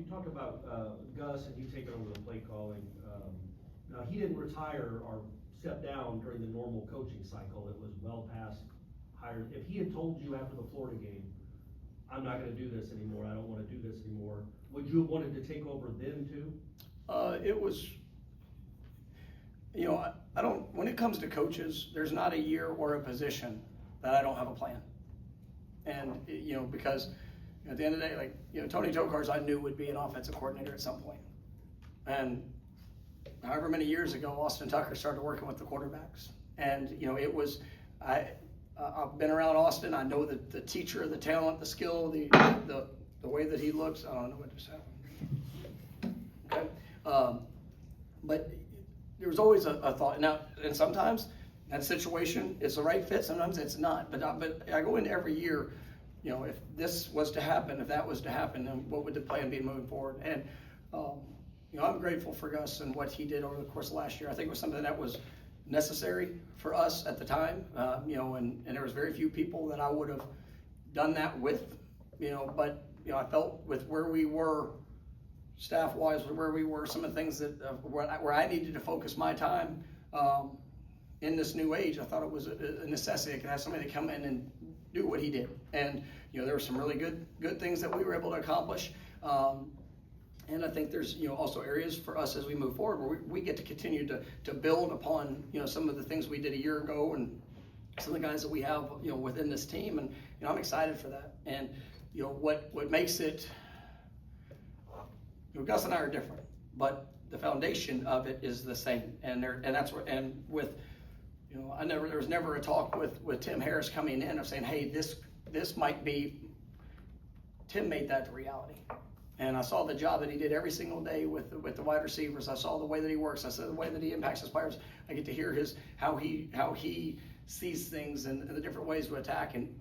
you talked about, Gus and you taking over the play calling. Now, he didn't retire or step down during the normal coaching cycle. It was well past higher. If he had told you after the Florida game, I'm not gonna do this anymore, I don't wanna do this anymore, would you have wanted to take over then too? It was, you know, I don't, when it comes to coaches, there's not a year or a position that I don't have a plan. And, you know, because at the end of the day, like, you know, Tony Tokars I knew would be an offensive coordinator at some point. And however many years ago, Austin Tucker started working with the quarterbacks. And, you know, it was, I've been around Austin. I know the teacher, the talent, the skill, the way that he looks. I don't know what just happened. Okay. But there was always a thought. Now, and sometimes that situation is the right fit. Sometimes it's not. But I go into every year, you know, if this was to happen, if that was to happen, then what would the plan be moving forward? And, you know, I'm grateful for Gus and what he did over the course of last year. I think it was something that was necessary for us at the time, you know, and there was very few people that I would have done that with, you know, but, you know, I felt with where we were staff-wise, where we were, some of the things that, where I needed to focus my time in this new age, I thought it was a necessity to have somebody to come in and do what he did. And, you know, there were some really good things that we were able to accomplish. And I think there's, you know, also areas for us as we move forward where we get to continue to build upon, you know, some of the things we did a year ago and some of the guys that we have, you know, within this team. And, you know, I'm excited for that. And, you know, what makes it, you know, Gus and I are different, but the foundation of it is the same. And that's where, and with, you know, there was never a talk with Tim Harris coming in of saying, hey, this might be, Tim made that the reality. And I saw the job that he did every single day with the wide receivers. I saw the way that he works. I saw the way that he impacts his players. I get to hear how he sees things and the different ways to attack, and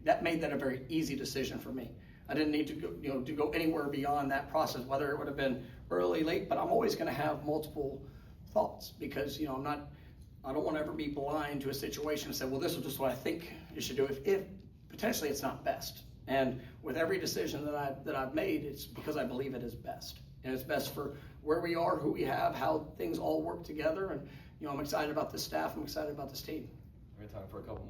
that made that a very easy decision for me. I didn't need to go, you know, to go anywhere beyond that process, whether it would have been early, late. But I'm always going to have multiple thoughts because, you know, I don't want to ever be blind to a situation and say, well, this is just what I think you should do. If potentially it's not best. And with every decision that I've made, it's because I believe it is best. And it's best for where we are, who we have, how things all work together. And, you know, I'm excited about this staff. I'm excited about this team. We're going to talk for a couple